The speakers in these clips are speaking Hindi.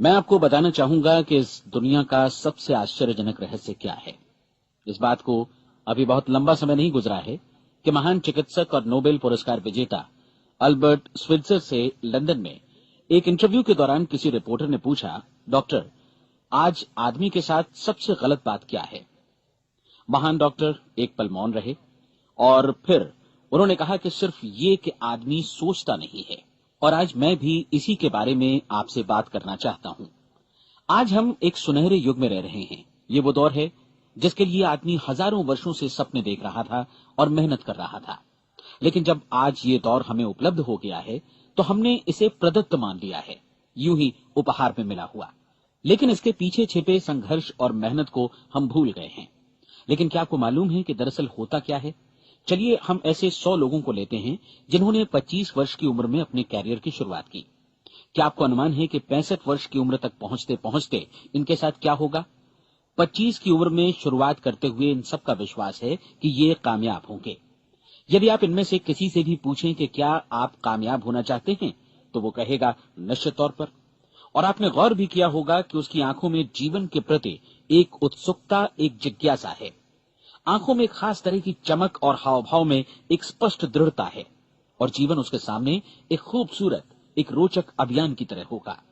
मैं आपको बताना चाहूंगा कि इस दुनिया का सबसे आश्चर्यजनक रहस्य क्या है। इस बात को अभी बहुत लंबा समय नहीं गुजरा है कि महान चिकित्सक और नोबेल पुरस्कार विजेता अल्बर्ट स्विट्जर से लंदन में एक इंटरव्यू के दौरान किसी रिपोर्टर ने पूछा, डॉक्टर, आज आदमी के साथ सबसे गलत बात क्या है। महान डॉक्टर एक पल मौन रहे और फिर उन्होंने कहा कि सिर्फ ये कि आदमी सोचता नहीं है। और आज मैं भी इसी के बारे में आपसे बात करना चाहता हूं। आज हम एक सुनहरे युग में रह रहे हैं। ये वो दौर है जिसके लिए आदमी हजारों वर्षों से सपने देख रहा था और मेहनत कर रहा था। लेकिन जब आज ये दौर हमें उपलब्ध हो गया है तो हमने इसे प्रदत्त मान लिया है, यूं ही उपहार में मिला हुआ। लेकिन इसके पीछे छिपे संघर्ष और मेहनत को हम भूल गए हैं। लेकिन क्या आपको मालूम है कि दरअसल होता क्या है। चलिए हम ऐसे 100 लोगों को लेते हैं जिन्होंने 25 वर्ष की उम्र में अपने कैरियर की शुरुआत की। क्या आपको अनुमान है कि 65 वर्ष की उम्र तक पहुंचते पहुंचते इनके साथ क्या होगा। 25 की उम्र में शुरुआत करते हुए इन सबका विश्वास है कि ये कामयाब होंगे। यदि आप इनमें से किसी से भी पूछें कि क्या आप कामयाब होना चाहते हैं, तो वो कहेगा निश्चित तौर पर। और आपने गौर भी किया होगा कि उसकी आंखों में जीवन के प्रति एक उत्सुकता, एक जिज्ञासा है। आंखों में एक खास तरह की चमक और हाव भाव में एक स्पष्ट दृढ़ता है। और जीवन उसके सामने एक खूबसूरत, एक रोचक अभियान की तरह होगा।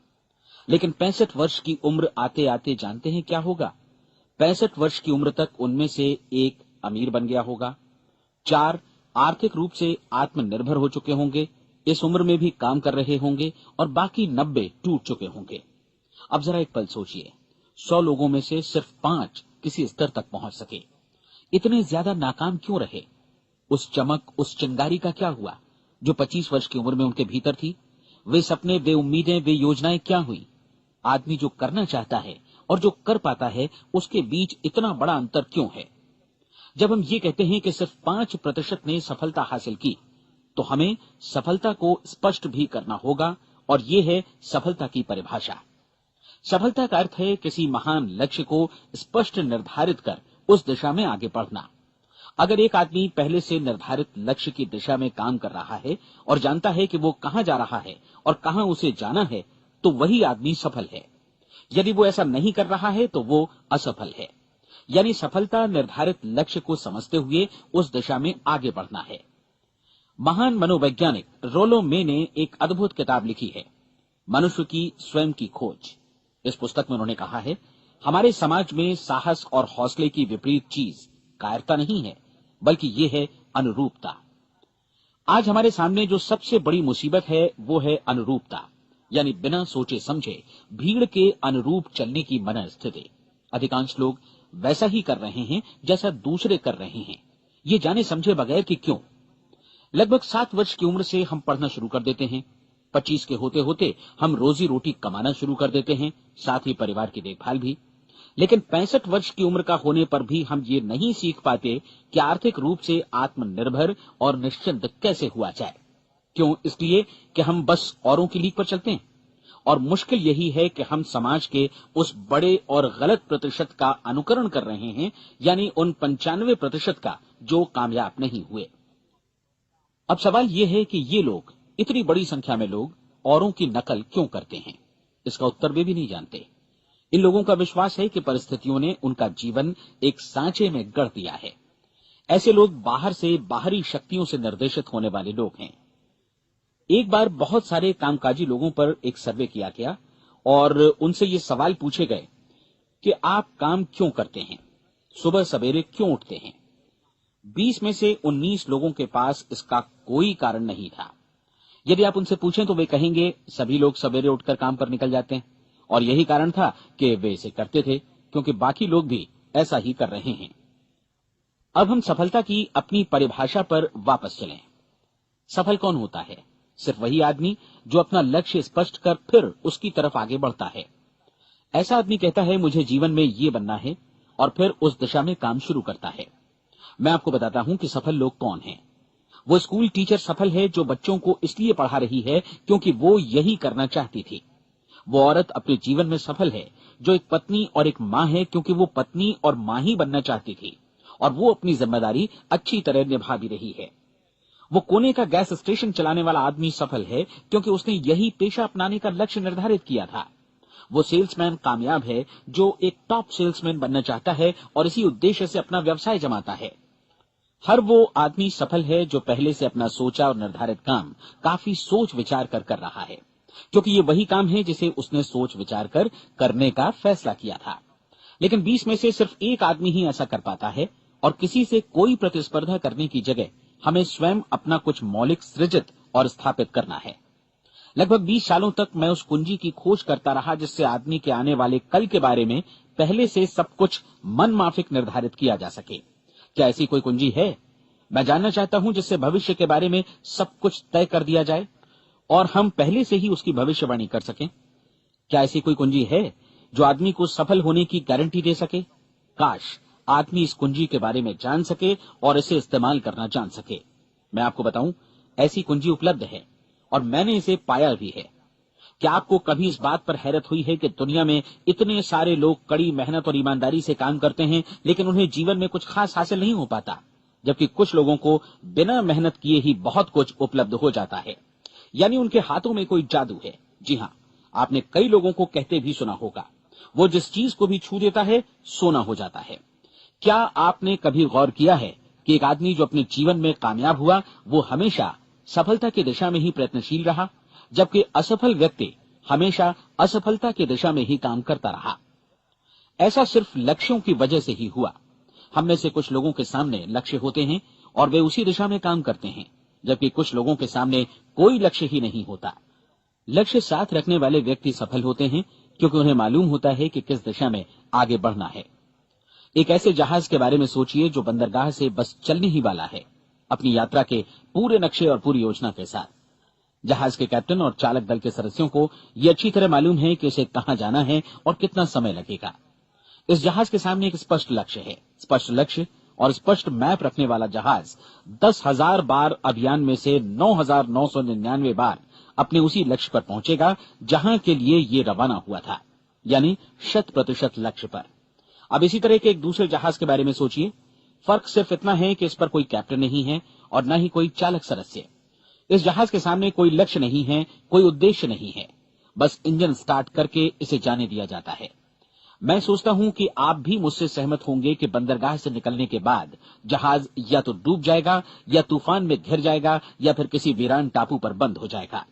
लेकिन 65 वर्ष की उम्र आते आते जानते हैं क्या होगा। 65 वर्ष की उम्र तक उनमें से एक अमीर बन गया होगा, 4 आर्थिक रूप से आत्मनिर्भर हो चुके होंगे, इस उम्र में भी काम कर रहे होंगे, और बाकी 90 टूट चुके होंगे। अब जरा एक पल सोचिए, 100 लोगों में से सिर्फ 5 किसी स्तर तक पहुंच सके। इतने ज्यादा नाकाम क्यों रहे। उस चमक, उस चिंगारी का क्या हुआ जो 25 वर्ष की उम्र में उनके भीतर थी। वे सपने, वे उम्मीदें, वे योजनाएं क्या हुई। आदमी जो करना चाहता है और जो कर पाता है, उसके बीच इतना बड़ा अंतर क्यों है। जब हम ये कहते हैं कि सिर्फ 5% ने सफलता हासिल की, तो हमें सफलता को स्पष्ट भी करना होगा। और ये है सफलता की परिभाषा। सफलता का अर्थ है किसी महान लक्ष्य को स्पष्ट निर्धारित कर उस दिशा में आगे बढ़ना। अगर एक आदमी पहले से निर्धारित लक्ष्य की दिशा में काम कर रहा है और जानता है कि वो कहां जा रहा है और कहां उसे जाना है, तो वही आदमी सफल है। यदि वो ऐसा नहीं कर रहा है तो वो असफल है। यानी सफलता निर्धारित लक्ष्य को समझते हुए उस दिशा में आगे बढ़ना है। महान मनोवैज्ञानिक रोलो मे ने एक अद्भुत किताब लिखी है, मनुष्य की स्वयं की खोज। इस पुस्तक में उन्होंने कहा है, हमारे समाज में साहस और हौसले की विपरीत चीज कायरता नहीं है, बल्कि ये है अनुरूपता। आज हमारे सामने जो सबसे बड़ी मुसीबत है वो है अनुरूपता, यानी बिना सोचे समझे भीड़ के अनुरूप चलने की मनस्थिति। अधिकांश लोग वैसा ही कर रहे हैं जैसा दूसरे कर रहे हैं, ये जाने समझे बगैर कि क्यों। लगभग 7 वर्ष की उम्र से हम पढ़ना शुरू कर देते हैं। 25 के होते होते हम रोजी रोटी कमाना शुरू कर देते हैं, साथ ही परिवार की देखभाल भी। लेकिन 65 वर्ष की उम्र का होने पर भी हम ये नहीं सीख पाते कि आर्थिक रूप से आत्मनिर्भर और निश्चिंत कैसे हुआ जाए। क्यों? इसलिए कि हम बस औरों की लीक पर चलते हैं। और मुश्किल यही है कि हम समाज के उस बड़े और गलत प्रतिशत का अनुकरण कर रहे हैं, यानी उन 95% का जो कामयाब नहीं हुए। अब सवाल यह है कि ये लोग, इतनी बड़ी संख्या में लोग, औरों की नकल क्यों करते हैं। इसका उत्तर वे भी नहीं जानते। इन लोगों का विश्वास है कि परिस्थितियों ने उनका जीवन एक सांचे में गढ़ दिया है। ऐसे लोग बाहर से, बाहरी शक्तियों से निर्देशित होने वाले लोग हैं। एक बार बहुत सारे कामकाजी लोगों पर एक सर्वे किया गया और उनसे ये सवाल पूछे गए कि आप काम क्यों करते हैं, सुबह सवेरे क्यों उठते हैं। 20 में से 19 लोगों के पास इसका कोई कारण नहीं था। यदि आप उनसे पूछें तो वे कहेंगे सभी लोग सवेरे उठकर काम पर निकल जाते हैं, और यही कारण था कि वे इसे करते थे क्योंकि बाकी लोग भी ऐसा ही कर रहे हैं। अब हम सफलता की अपनी परिभाषा पर वापस चलें। सफल कौन होता है? सिर्फ वही आदमी जो अपना लक्ष्य स्पष्ट कर फिर उसकी तरफ आगे बढ़ता है। ऐसा आदमी कहता है मुझे जीवन में ये बनना है, और फिर उस दिशा में काम शुरू करता है। मैं आपको बताता हूं कि सफल लोग कौन हैं। वो स्कूल टीचर सफल है जो बच्चों को इसलिए पढ़ा रही है क्योंकि वो यही करना चाहती थी। वो औरत अपने जीवन में सफल है जो एक पत्नी और एक मां है क्योंकि वो पत्नी और मां ही बनना चाहती थी, और वो अपनी जिम्मेदारी अच्छी तरह निभा भी रही है। वो कोने का गैस स्टेशन चलाने वाला आदमी सफल है क्योंकि उसने यही पेशा अपनाने का लक्ष्य निर्धारित किया था। वो सेल्समैन कामयाब है जो एक टॉप सेल्समैन बनना चाहता है और इसी उद्देश्य से अपना व्यवसाय जमाता है। हर वो आदमी सफल है जो पहले से अपना सोचा और निर्धारित काम काफी सोच विचार कर रहा है, क्योंकि ये वही काम है जिसे उसने सोच विचार कर करने का फैसला किया था। लेकिन 20 में से सिर्फ एक आदमी ही ऐसा कर पाता है, और किसी से कोई प्रतिस्पर्धा करने की जगह हमें स्वयं अपना कुछ मौलिक सृजित और स्थापित करना है। लगभग 20 सालों तक मैं उस कुंजी की खोज करता रहा जिससे आदमी के आने वाले कल के बारे में पहले से सब कुछ मन माफिक निर्धारित किया जा सके। क्या ऐसी कोई कुंजी है? मैं जानना चाहता हूं जिससे भविष्य के बारे में सब कुछ तय कर दिया जाए और हम पहले से ही उसकी भविष्यवाणी कर सकें। क्या ऐसी कोई कुंजी है जो आदमी को सफल होने की गारंटी दे सके? काश आदमी इस कुंजी के बारे में जान सके और इसे इस्तेमाल करना जान सके। मैं आपको बताऊं, ऐसी कुंजी उपलब्ध है और मैंने इसे पाया भी है। क्या आपको कभी इस बात पर हैरत हुई है कि दुनिया में इतने सारे लोग कड़ी मेहनत और ईमानदारी से काम करते हैं, लेकिन उन्हें जीवन में कुछ खास हासिल नहीं हो पाता, जबकि कुछ लोगों को बिना मेहनत किए ही बहुत कुछ उपलब्ध हो जाता है। यानी उनके हाथों में कोई जादू है। जी हाँ, आपने कई लोगों को कहते भी सुना होगा, वो जिस चीज को भी छू देता है सोना हो जाता है। क्या आपने कभी गौर किया है कि एक आदमी जो अपने जीवन में कामयाब हुआ वो हमेशा सफलता की दिशा में ही प्रयत्नशील रहा, जबकि असफल व्यक्ति हमेशा असफलता की दिशा में ही काम करता रहा? ऐसा सिर्फ लक्ष्यों की वजह से ही हुआ। हम में से कुछ लोगों के सामने लक्ष्य होते हैं और वे उसी दिशा में काम करते हैं, जबकि कुछ लोगों के सामने कोई लक्ष्य ही नहीं होता। लक्ष्य साथ रखने वाले व्यक्ति सफल होते हैं क्योंकि उन्हें मालूम होता है कि किस दिशा में आगे बढ़ना है। एक ऐसे जहाज के बारे में सोचिए जो बंदरगाह से बस चलने ही वाला है, अपनी यात्रा के पूरे नक्शे और पूरी योजना के साथ। जहाज के कैप्टन और चालक दल के सदस्यों को यह अच्छी तरह मालूम है कि उसे कहां जाना है और कितना समय लगेगा। इस जहाज के सामने एक स्पष्ट लक्ष्य है। स्पष्ट लक्ष्य और स्पष्ट मैप रखने वाला जहाज 10,000 बार अभियान में से 9,999 बार अपने उसी लक्ष्य पर पहुंचेगा जहां के लिए ये रवाना हुआ था, यानी 100% लक्ष्य पर। अब इसी तरह के एक दूसरे जहाज के बारे में सोचिए। फर्क सिर्फ इतना है कि इस पर कोई कैप्टन नहीं है और न ही कोई चालक सदस्य। इस जहाज के सामने कोई लक्ष्य नहीं है, कोई उद्देश्य नहीं है, बस इंजन स्टार्ट करके इसे जाने दिया जाता है। मैं सोचता हूं कि आप भी मुझसे सहमत होंगे कि बंदरगाह से निकलने के बाद जहाज या तो डूब जाएगा या तूफान में घिर जाएगा या फिर किसी वीरान टापू पर बंद हो जाएगा।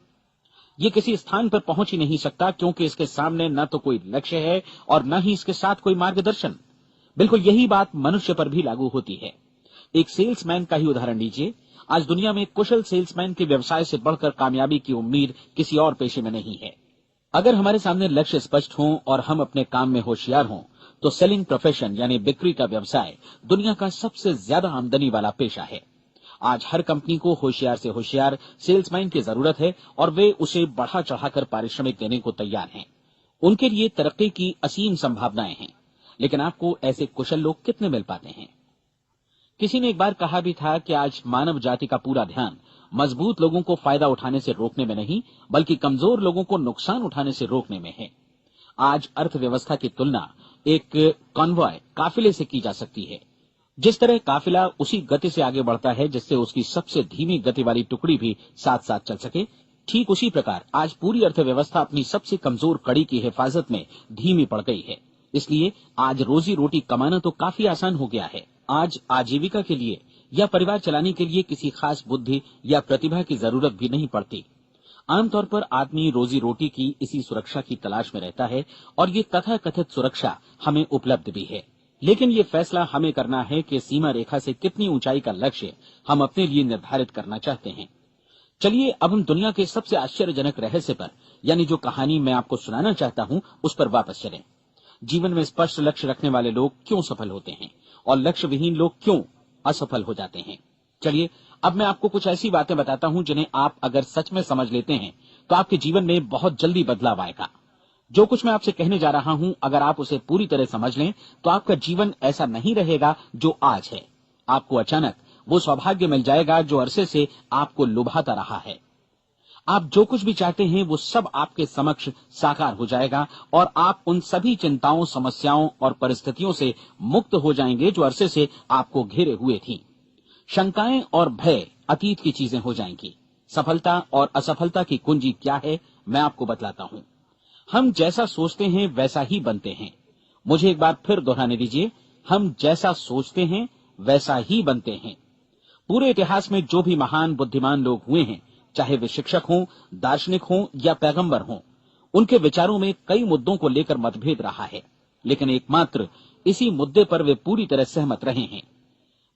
ये किसी स्थान पर पहुंच ही नहीं सकता क्योंकि इसके सामने न तो कोई लक्ष्य है और न ही इसके साथ कोई मार्गदर्शन। बिल्कुल यही बात मनुष्य पर भी लागू होती है। एक सेल्समैन का ही उदाहरण लीजिए। आज दुनिया में कुशल सेल्समैन के व्यवसाय से बढ़कर कामयाबी की उम्मीद किसी और पेशे में नहीं है। अगर हमारे सामने लक्ष्य स्पष्ट हों और हम अपने काम में होशियार हों, तो सेलिंग प्रोफेशन यानी बिक्री का व्यवसाय दुनिया का सबसे ज्यादा आमदनी वाला पेशा है। आज हर कंपनी को होशियार से होशियार सेल्समैन की जरूरत है और वे उसे बढ़ा चढ़ाकर पारिश्रमिक देने को तैयार हैं। उनके लिए तरक्की की असीम संभावनाएं हैं, लेकिन आपको ऐसे कुशल लोग कितने मिल पाते हैं? किसी ने एक बार कहा भी था कि आज मानव जाति का पूरा ध्यान मजबूत लोगों को फायदा उठाने से रोकने में नहीं, बल्कि कमजोर लोगों को नुकसान उठाने से रोकने में है। आज अर्थव्यवस्था की तुलना एक कॉन्वॉय काफिले से की जा सकती है। जिस तरह काफिला उसी गति से आगे बढ़ता है जिससे उसकी सबसे धीमी गति वाली टुकड़ी भी साथ साथ चल सके, ठीक उसी प्रकार आज पूरी अर्थव्यवस्था अपनी सबसे कमजोर कड़ी की हिफाजत में धीमी पड़ गई है। इसलिए आज रोजी रोटी कमाना तो काफी आसान हो गया है। आज आजीविका के लिए या परिवार चलाने के लिए किसी खास बुद्धि या प्रतिभा की जरूरत भी नहीं पड़ती। आमतौर पर आदमी रोजी रोटी की इसी सुरक्षा की तलाश में रहता है और ये तथाकथित सुरक्षा हमें उपलब्ध भी है। लेकिन ये फैसला हमें करना है कि सीमा रेखा से कितनी ऊंचाई का लक्ष्य हम अपने लिए निर्धारित करना चाहते हैं। चलिए अब हम दुनिया के सबसे आश्चर्यजनक रहस्य पर, यानी जो कहानी मैं आपको सुनाना चाहता हूं, उस पर वापस चलें। जीवन में स्पष्ट लक्ष्य रखने वाले लोग क्यों सफल होते हैं और लक्ष्य विहीन लोग क्यों असफल हो जाते हैं? चलिए अब मैं आपको कुछ ऐसी बातें बताता हूं जिन्हें आप अगर सच में समझ लेते हैं तो आपके जीवन में बहुत जल्दी बदलाव आएगा। जो कुछ मैं आपसे कहने जा रहा हूं, अगर आप उसे पूरी तरह समझ लें तो आपका जीवन ऐसा नहीं रहेगा जो आज है। आपको अचानक वो सौभाग्य मिल जाएगा जो अरसे से आपको लुभाता रहा है। आप जो कुछ भी चाहते हैं वो सब आपके समक्ष साकार हो जाएगा और आप उन सभी चिंताओं, समस्याओं और परिस्थितियों से मुक्त हो जाएंगे जो अरसे से आपको घेरे हुए थी। शंकाएं और भय अतीत की चीजें हो जाएंगी। सफलता और असफलता की कुंजी क्या है, मैं आपको बतलाता हूं। हम जैसा सोचते हैं वैसा ही बनते हैं। मुझे एक बार फिर दोहराने दीजिए, हम जैसा सोचते हैं वैसा ही बनते हैं। पूरे इतिहास में जो भी महान बुद्धिमान लोग हुए हैं, चाहे वे शिक्षक हों, दार्शनिक हों या पैगंबर हों, उनके विचारों में कई मुद्दों को लेकर मतभेद रहा है, लेकिन एकमात्र इसी मुद्दे पर वे पूरी तरह सहमत रहे हैं।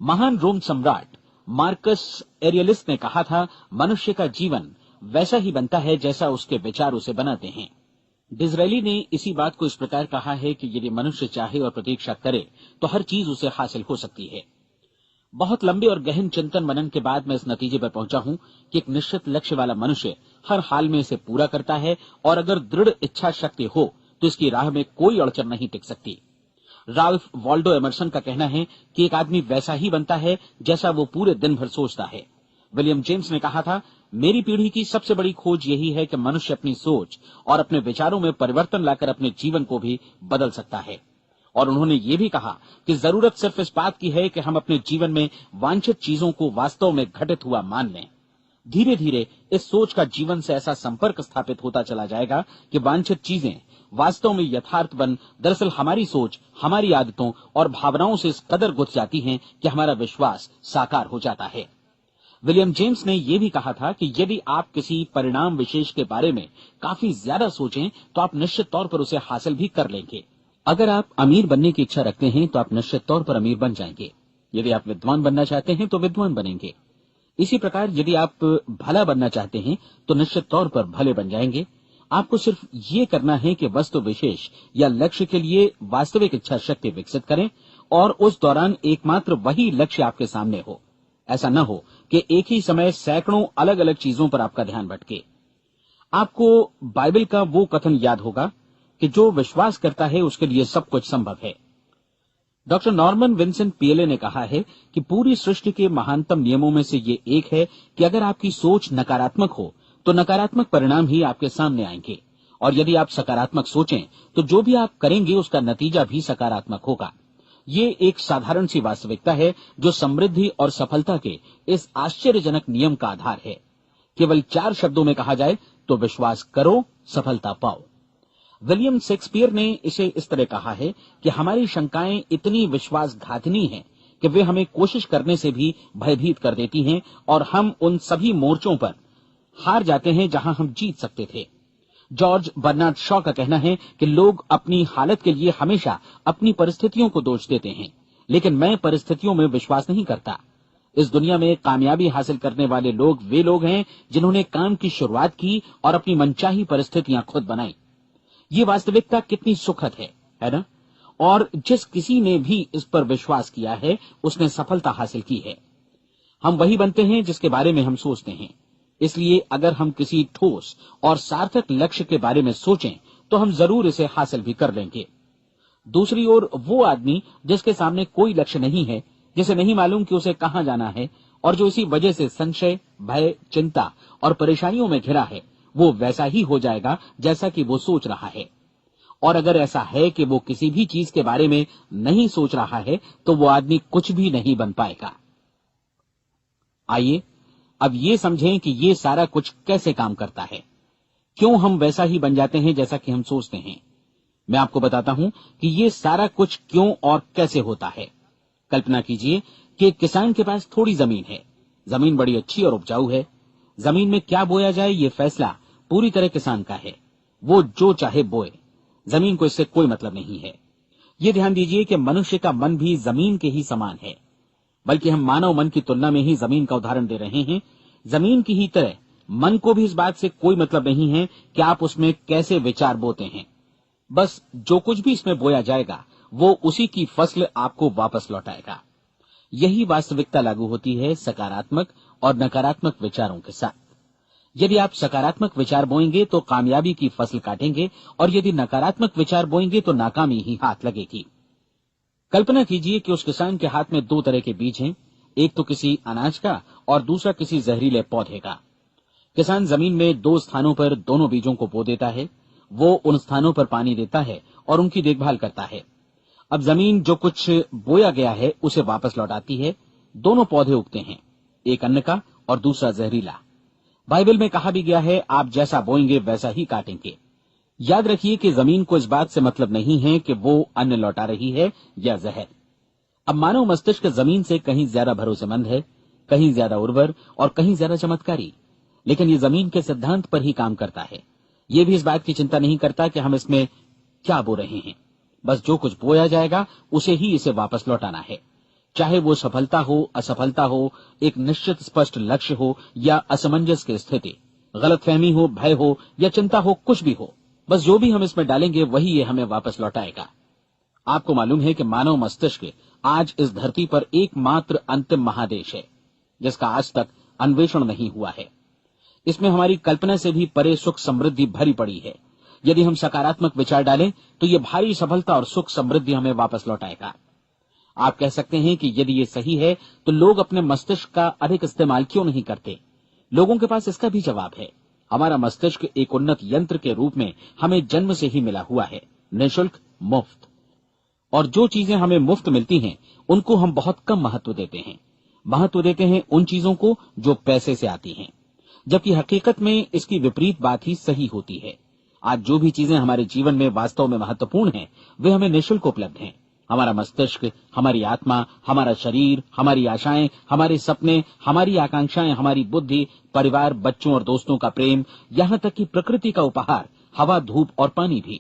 महान रोम सम्राट मार्कस एरियलिस ने कहा था, मनुष्य का जीवन वैसा ही बनता है जैसा उसके विचार उसे बनाते हैं। डिज़रायली ने इसी बात को इस प्रकार कहा है कि यदि मनुष्य चाहे और प्रतीक्षा करे तो हर चीज उसे हासिल हो सकती है। बहुत लंबे और गहन चिंतन मनन के बाद मैं इस नतीजे पर पहुंचा हूं कि एक निश्चित लक्ष्य वाला मनुष्य हर हाल में इसे पूरा करता है, और अगर दृढ़ इच्छा शक्ति हो तो इसकी राह में कोई अड़चन नहीं टिक सकती। राल्फ वॉल्डो एमर्सन का कहना है कि एक आदमी वैसा ही बनता है जैसा वो पूरे दिन भर सोचता है। विलियम जेम्स ने कहा था, मेरी पीढ़ी की सबसे बड़ी खोज यही है कि मनुष्य अपनी सोच और अपने विचारों में परिवर्तन लाकर अपने जीवन को भी बदल सकता है। और उन्होंने ये भी कहा कि जरूरत सिर्फ इस बात की है कि हम अपने जीवन में वांछित चीजों को वास्तव में घटित हुआ मान लें। धीरे धीरे इस सोच का जीवन से ऐसा संपर्क स्थापित होता चला जाएगा कि वांछित चीजें वास्तव में यथार्थ बन दरअसल हमारी सोच, हमारी आदतों और भावनाओं से इस कदर गुथ जाती हैं कि हमारा विश्वास साकार हो जाता है। विलियम जेम्स ने यह भी कहा था कि यदि आप किसी परिणाम विशेष के बारे में काफी ज्यादा सोचें तो आप निश्चित तौर पर उसे हासिल भी कर लेंगे। अगर आप अमीर बनने की इच्छा रखते हैं तो आप निश्चित तौर पर अमीर बन जाएंगे। यदि आप विद्वान बनना चाहते हैं तो विद्वान बनेंगे। इसी प्रकार यदि आप भला बनना चाहते हैं तो निश्चित तौर पर भले बन जाएंगे। आपको सिर्फ ये करना है कि वस्तु विशेष या लक्ष्य के लिए वास्तविक इच्छा शक्ति विकसित करें, और उस दौरान एकमात्र वही लक्ष्य आपके सामने हो। ऐसा न हो कि एक ही समय सैकड़ों अलग अलग चीजों पर आपका ध्यान भटके। आपको बाइबल का वो कथन याद होगा कि जो विश्वास करता है उसके लिए सब कुछ संभव है। डॉक्टर नॉर्मन विंसेंट पीएले ने कहा है कि पूरी सृष्टि के महानतम नियमों में से ये एक है कि अगर आपकी सोच नकारात्मक हो तो नकारात्मक परिणाम ही आपके सामने आएंगे, और यदि आप सकारात्मक सोचें तो जो भी आप करेंगे उसका नतीजा भी सकारात्मक होगा। ये एक साधारण सी वास्तविकता है जो समृद्धि और सफलता के इस आश्चर्यजनक नियम का आधार है। केवल 4 शब्दों में कहा जाए तो विश्वास करो, सफलता पाओ। विलियम शेक्सपियर ने इसे इस तरह कहा है कि हमारी शंकाएं इतनी विश्वासघातिनी हैं कि वे हमें कोशिश करने से भी भयभीत कर देती हैं, और हम उन सभी मोर्चों पर हार जाते हैं जहां हम जीत सकते थे। जॉर्ज बर्नार्ड शॉ का कहना है कि लोग अपनी हालत के लिए हमेशा अपनी परिस्थितियों को दोष देते हैं, लेकिन मैं परिस्थितियों में विश्वास नहीं करता। इस दुनिया में कामयाबी हासिल करने वाले लोग वे लोग हैं जिन्होंने काम की शुरुआत की और अपनी मनचाही परिस्थितियां खुद बनाई। ये वास्तविकता कितनी सुखद है ना? और जिस किसी ने भी इस पर विश्वास किया है उसने सफलता हासिल की है। हम वही बनते हैं जिसके बारे में हम सोचते हैं। इसलिए अगर हम किसी ठोस और सार्थक लक्ष्य के बारे में सोचें तो हम जरूर इसे हासिल भी कर लेंगे। दूसरी ओर वो आदमी जिसके सामने कोई लक्ष्य नहीं है, जिसे नहीं मालूम कि उसे कहां जाना है, और जो इसी वजह से संशय, भय, चिंता और परेशानियों में घिरा है, वो वैसा ही हो जाएगा जैसा कि वो सोच रहा है। और अगर ऐसा है कि वो किसी भी चीज के बारे में नहीं सोच रहा है तो वो आदमी कुछ भी नहीं बन पाएगा। आइए अब ये समझें कि ये सारा कुछ कैसे काम करता है, क्यों हम वैसा ही बन जाते हैं जैसा कि हम सोचते हैं। मैं आपको बताता हूं कि ये सारा कुछ क्यों और कैसे होता है। कल्पना कीजिए कि एक किसान के पास थोड़ी जमीन है। जमीन बड़ी अच्छी और उपजाऊ है। जमीन में क्या बोया जाए ये फैसला पूरी तरह किसान का है। वो जो चाहे बोए, जमीन को इससे कोई मतलब नहीं है। ये ध्यान दीजिए कि मनुष्य का मन भी जमीन के ही समान है, बल्कि हम मानव मन की तुलना में ही जमीन का उदाहरण दे रहे हैं। जमीन की ही तरह मन को भी इस बात से कोई मतलब नहीं है कि आप उसमें कैसे विचार बोते हैं। बस जो कुछ भी इसमें बोया जाएगा वो उसी की फसल आपको वापस लौटाएगा। यही वास्तविकता लागू होती है सकारात्मक और नकारात्मक विचारों के साथ। यदि आप सकारात्मक विचार बोएंगे तो कामयाबी की फसल काटेंगे, और यदि नकारात्मक विचार बोएंगे तो नाकामी ही हाथ लगेगी। कल्पना कीजिए कि उस किसान के हाथ में 2 तरह के बीज हैं, एक तो किसी अनाज का और दूसरा किसी जहरीले पौधे का। किसान जमीन में 2 स्थानों पर दोनों बीजों को बो देता है। वो उन स्थानों पर पानी देता है और उनकी देखभाल करता है। अब जमीन जो कुछ बोया गया है उसे वापस लौटाती है। दोनों पौधे उगते हैं, एक अन्न का और दूसरा जहरीला। बाइबल में कहा भी गया है, आप जैसा बोएंगे वैसा ही काटेंगे। याद रखिए कि जमीन को इस बात से मतलब नहीं है कि वो अन्न लौटा रही है या जहर। अब मानव मस्तिष्क जमीन से कहीं ज्यादा भरोसेमंद है, कहीं ज्यादा उर्वर और कहीं ज्यादा चमत्कारी, लेकिन ये जमीन के सिद्धांत पर ही काम करता है। ये भी इस बात की चिंता नहीं करता कि हम इसमें क्या बो रहे हैं। बस जो कुछ बोया जाएगा उसे ही इसे वापस लौटाना है, चाहे वो सफलता हो, असफलता हो, एक निश्चित स्पष्ट लक्ष्य हो या असमंजस की स्थिति, गलतफहमी हो, भय हो या चिंता हो, कुछ भी हो। बस जो भी हम इसमें डालेंगे वही ये हमें वापस लौटाएगा। आपको मालूम है कि मानव मस्तिष्क आज इस धरती पर एकमात्र अंतिम महादेश है जिसका आज तक अन्वेषण नहीं हुआ है। इसमें हमारी कल्पना से भी परे सुख समृद्धि भरी पड़ी है। यदि हम सकारात्मक विचार डालें तो ये भारी सफलता और सुख समृद्धि हमें वापस लौटाएगा। आप कह सकते हैं कि यदि ये सही है तो लोग अपने मस्तिष्क का अधिक इस्तेमाल क्यों नहीं करते? लोगों के पास इसका भी जवाब है। हमारा मस्तिष्क एक उन्नत यंत्र के रूप में हमें जन्म से ही मिला हुआ है, निःशुल्क, मुफ्त। और जो चीजें हमें मुफ्त मिलती हैं उनको हम बहुत कम महत्व देते हैं। महत्व देते हैं उन चीजों को जो पैसे से आती हैं, जबकि हकीकत में इसकी विपरीत बात ही सही होती है। आज जो भी चीजें हमारे जीवन में वास्तव में महत्वपूर्ण हैं वे हमें निःशुल्क उपलब्ध हैं। हमारा मस्तिष्क, हमारी आत्मा, हमारा शरीर, हमारी आशाएं, हमारे सपने, हमारी आकांक्षाएं, हमारी बुद्धि, परिवार, बच्चों और दोस्तों का प्रेम, यहां तक कि प्रकृति का उपहार, हवा, धूप और पानी भी।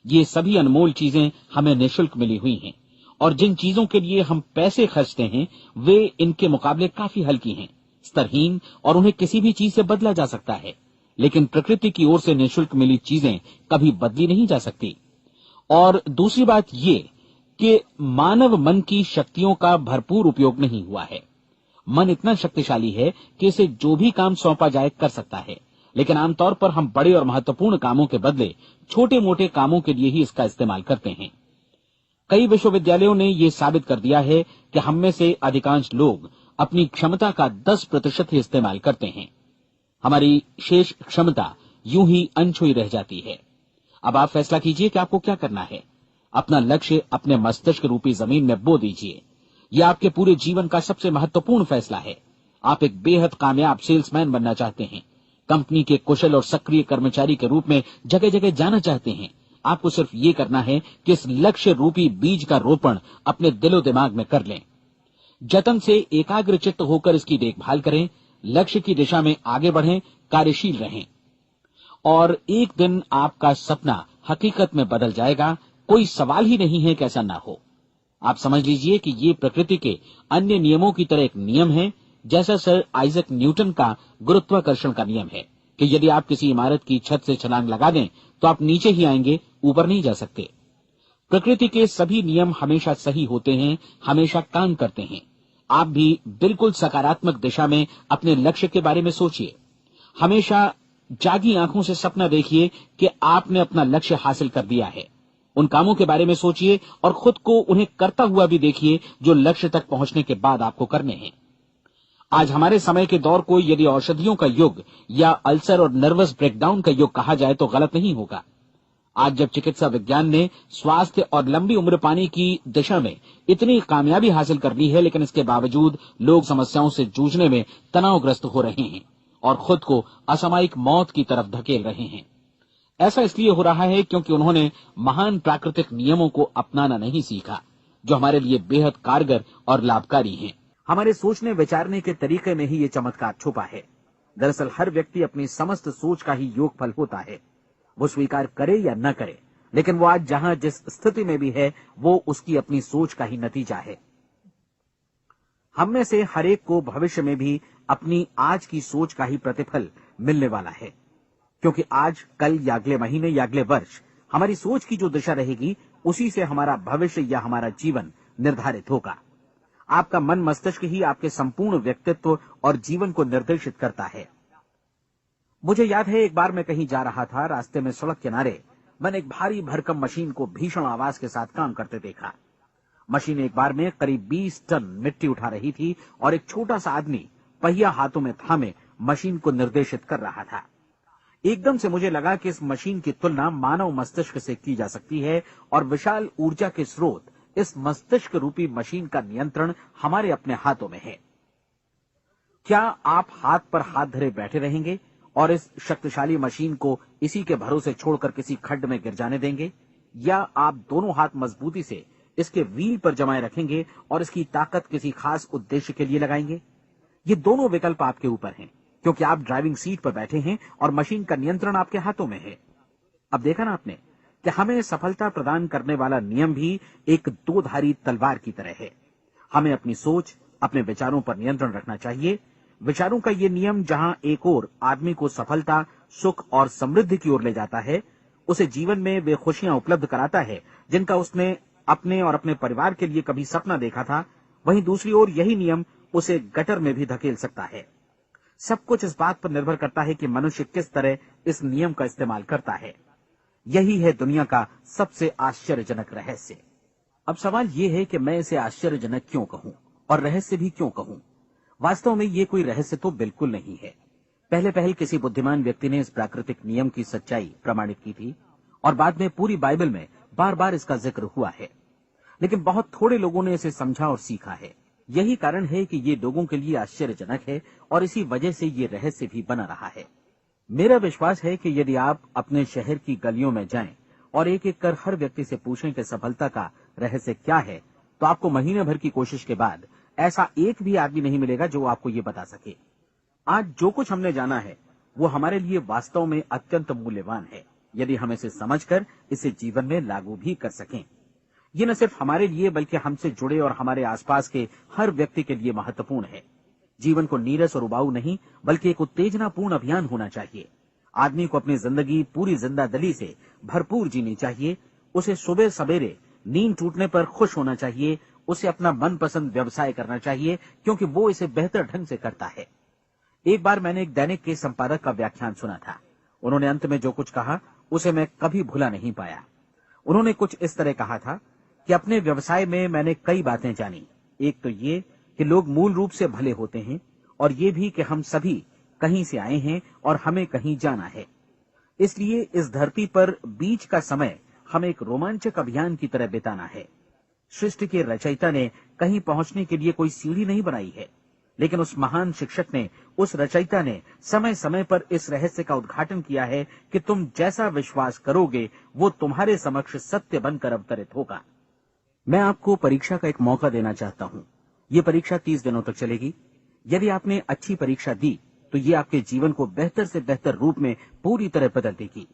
ये सभी अनमोल चीजें हमें निःशुल्क मिली हुई हैं, और जिन चीजों के लिए हम पैसे खर्चते हैं वे इनके मुकाबले काफी हल्की हैं, स्तरहीन, और उन्हें किसी भी चीज से बदला जा सकता है। लेकिन प्रकृति की ओर से निःशुल्क मिली चीजें कभी बदली नहीं जा सकती। और दूसरी बात ये कि मानव मन की शक्तियों का भरपूर उपयोग नहीं हुआ है। मन इतना शक्तिशाली है कि इसे जो भी काम सौंपा जाए कर सकता है, लेकिन आमतौर पर हम बड़े और महत्वपूर्ण कामों के बदले छोटे मोटे कामों के लिए ही इसका इस्तेमाल करते हैं। कई विश्वविद्यालयों ने यह साबित कर दिया है कि हम में से अधिकांश लोग अपनी क्षमता का 10% ही इस्तेमाल करते हैं। हमारी शेष क्षमता यूं ही अनछुई रह जाती है। अब आप फैसला कीजिए कि आपको क्या करना है। अपना लक्ष्य अपने मस्तिष्क रूपी जमीन में बो दीजिए। यह आपके पूरे जीवन का सबसे महत्वपूर्ण फैसला है। आप एक बेहद कामयाब सेल्समैन बनना चाहते हैं, कंपनी के कुशल और सक्रिय कर्मचारी के रूप में जगह जगह जाना चाहते हैं। आपको सिर्फ ये करना है कि इस लक्ष्य रूपी बीज का रोपण अपने दिलो दिमाग में कर लें। जतन से एकाग्रचित्त होकर इसकी देखभाल करें, लक्ष्य की दिशा में आगे बढ़ें, कार्यशील रहें, और एक दिन आपका सपना हकीकत में बदल जाएगा। कोई सवाल ही नहीं है कि ऐसा ना हो। आप समझ लीजिए कि ये प्रकृति के अन्य नियमों की तरह एक नियम है, जैसा सर आइजक न्यूटन का गुरुत्वाकर्षण का नियम है कि यदि आप किसी इमारत की छत से छलांग लगा दें तो आप नीचे ही आएंगे, ऊपर नहीं जा सकते। प्रकृति के सभी नियम हमेशा सही होते हैं, हमेशा काम करते हैं। आप भी बिल्कुल सकारात्मक दिशा में अपने लक्ष्य के बारे में सोचिए। हमेशा जागी आंखों से सपना देखिए कि आपने अपना लक्ष्य हासिल कर दिया है। उन कामों के बारे में सोचिए और खुद को उन्हें करता हुआ भी देखिए जो लक्ष्य तक पहुंचने के बाद आपको करने हैं। आज हमारे समय के दौर को यदि औषधियों का युग या अल्सर और नर्वस ब्रेकडाउन का युग कहा जाए तो गलत नहीं होगा। आज जब चिकित्सा विज्ञान ने स्वास्थ्य और लंबी उम्र पाने की दिशा में इतनी कामयाबी हासिल कर ली है, लेकिन इसके बावजूद लोग समस्याओं से जूझने में तनावग्रस्त हो रहे हैं और खुद को असामयिक मौत की तरफ धकेल रहे हैं। ऐसा इसलिए हो रहा है क्योंकि उन्होंने महान प्राकृतिक नियमों को अपनाना नहीं सीखा, जो हमारे लिए बेहद कारगर और लाभकारी हैं। हमारे सोचने विचारने के तरीके में ही ये चमत्कार छुपा है। दरअसल हर व्यक्ति अपनी समस्त सोच का ही योगफल होता है, वो स्वीकार करे या न करे, लेकिन वो आज जहां जिस स्थिति में भी है वो उसकी अपनी सोच का ही नतीजा है। हम में से हर एक को भविष्य में भी अपनी आज की सोच का ही प्रतिफल मिलने वाला है, क्योंकि आज, कल या अगले महीने या अगले वर्ष हमारी सोच की जो दिशा रहेगी उसी से हमारा भविष्य या हमारा जीवन निर्धारित होगा। आपका मन मस्तिष्क ही आपके संपूर्ण व्यक्तित्व और जीवन को निर्देशित करता है। मुझे याद है, एक बार मैं कहीं जा रहा था, रास्ते में सड़क किनारे मैंने एक भारी भरकम मशीन को भीषण आवाज के साथ काम करते देखा। मशीन एक बार में करीब 20 टन मिट्टी उठा रही थी और एक छोटा सा आदमी पहिया हाथों में थामे मशीन को निर्देशित कर रहा था। एकदम से मुझे लगा कि इस मशीन की तुलना मानव मस्तिष्क से की जा सकती है और विशाल ऊर्जा के स्रोत इस मस्तिष्क रूपी मशीन का नियंत्रण हमारे अपने हाथों में है। क्या आप हाथ पर हाथ धरे बैठे रहेंगे और इस शक्तिशाली मशीन को इसी के भरोसे छोड़कर किसी खड्ड में गिर जाने देंगे, या आप दोनों हाथ मजबूती से इसके व्हील पर जमाए रखेंगे और इसकी ताकत किसी खास उद्देश्य के लिए लगाएंगे? ये दोनों विकल्प आपके ऊपर हैं, क्योंकि आप ड्राइविंग सीट पर बैठे हैं और मशीन का नियंत्रण आपके हाथों में है। अब देखा ना आपने कि हमें सफलता प्रदान करने वाला नियम भी एक दो-धारी तलवार की तरह है। हमें अपनी सोच, अपने विचारों पर नियंत्रण रखना चाहिए। विचारों का ये नियम जहां एक ओर आदमी को सफलता, सुख और समृद्धि की ओर ले जाता है, उसे जीवन में वे खुशियां उपलब्ध कराता है जिनका उसने अपने और अपने परिवार के लिए कभी सपना देखा था, वहीं दूसरी ओर यही नियम उसे गटर में भी धकेल सकता है। सब कुछ इस बात पर निर्भर करता है कि मनुष्य किस तरह इस नियम का इस्तेमाल करता है। यही है दुनिया का सबसे आश्चर्यजनक रहस्य। अब सवाल यह है कि मैं इसे आश्चर्यजनक क्यों कहूं और रहस्य भी क्यों कहूं? वास्तव में ये कोई रहस्य तो बिल्कुल नहीं है। पहले किसी बुद्धिमान व्यक्ति ने इस प्राकृतिक नियम की सच्चाई प्रमाणित की थी और बाद में पूरी बाइबल में बार बार इसका जिक्र हुआ है, लेकिन बहुत थोड़े लोगों ने इसे समझा और सीखा है। यही कारण है कि ये लोगों के लिए आश्चर्यजनक है और इसी वजह से ये रहस्य भी बना रहा है। मेरा विश्वास है कि यदि आप अपने शहर की गलियों में जाएं और एक एक कर हर व्यक्ति से पूछें कि सफलता का रहस्य क्या है, तो आपको महीने भर की कोशिश के बाद ऐसा एक भी आदमी नहीं मिलेगा जो आपको ये बता सके। आज जो कुछ हमने जाना है वो हमारे लिए वास्तव में अत्यंत मूल्यवान है, यदि हम इसे समझकर इसे जीवन में लागू भी कर सकें। ये न सिर्फ हमारे लिए बल्कि हमसे जुड़े और हमारे आसपास के हर व्यक्ति के लिए महत्वपूर्ण है। जीवन को नीरस और उबाऊ नहीं बल्कि एक उत्तेजनापूर्ण अभियान होना चाहिए। आदमी को अपनी जिंदगी पूरी जिंदादिली से भरपूर जीनी चाहिए। उसे सुबह सवेरे नींद टूटने पर खुश होना चाहिए। उसे अपना मनपसंद व्यवसाय करना चाहिए, क्योंकि वो इसे बेहतर ढंग से करता है। एक बार मैंने एक दैनिक के संपादक का व्याख्यान सुना था। उन्होंने अंत में जो कुछ कहा उसे मैं कभी भुला नहीं पाया। उन्होंने कुछ इस तरह कहा था कि अपने व्यवसाय में मैंने कई बातें जानी। एक तो ये कि लोग मूल रूप से भले होते हैं, और ये भी कि हम सभी कहीं से आए हैं और हमें कहीं जाना है। इसलिए इस धरती पर बीच का समय हमें एक रोमांचक अभियान की तरह बिताना है। सृष्टि के रचयिता ने कहीं पहुंचने के लिए कोई सीढ़ी नहीं बनाई है, लेकिन उस महान शिक्षक ने, उस रचयिता ने समय समय पर इस रहस्य का उद्घाटन किया है कि तुम जैसा विश्वास करोगे वो तुम्हारे समक्ष सत्य बनकर अवतरित होगा। मैं आपको परीक्षा का एक मौका देना चाहता हूं। ये परीक्षा 30 दिनों तक चलेगी। यदि आपने अच्छी परीक्षा दी तो ये आपके जीवन को बेहतर से बेहतर रूप में पूरी तरह बदल देगी।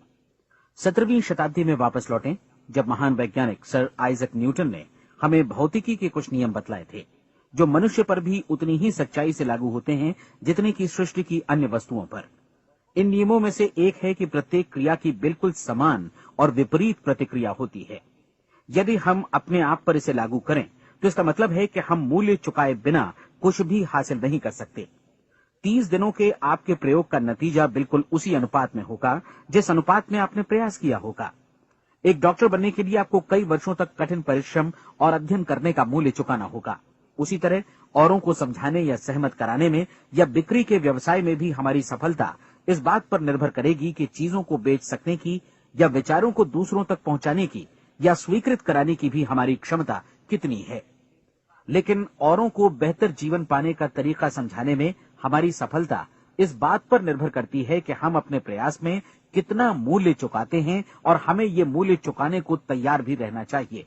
17वीं शताब्दी में वापस लौटें, जब महान वैज्ञानिक सर आइजक न्यूटन ने हमें भौतिकी के कुछ नियम बतलाए थे, जो मनुष्य पर भी उतनी ही सच्चाई से लागू होते हैं जितनी की सृष्टि की अन्य वस्तुओं पर। इन नियमों में से एक है कि प्रत्येक क्रिया की बिल्कुल समान और विपरीत प्रतिक्रिया होती है। यदि हम अपने आप पर इसे लागू करें तो इसका मतलब है कि हम मूल्य चुकाए बिना कुछ भी हासिल नहीं कर सकते। 30 दिनों के आपके प्रयोग का नतीजा बिल्कुल उसी अनुपात में होगा जिस अनुपात में आपने प्रयास किया होगा। एक डॉक्टर बनने के लिए आपको कई वर्षों तक कठिन परिश्रम और अध्ययन करने का मूल्य चुकाना होगा। उसी तरह औरों को समझाने या सहमत कराने में या बिक्री के व्यवसाय में भी हमारी सफलता इस बात पर निर्भर करेगी कि चीजों को बेच सकने की या विचारों को दूसरों तक पहुंचाने की या स्वीकृत कराने की भी हमारी क्षमता कितनी है। लेकिन औरों को बेहतर जीवन पाने का तरीका समझाने में हमारी सफलता इस बात पर निर्भर करती है कि हम अपने प्रयास में कितना मूल्य चुकाते हैं, और हमें ये मूल्य चुकाने को तैयार भी रहना चाहिए।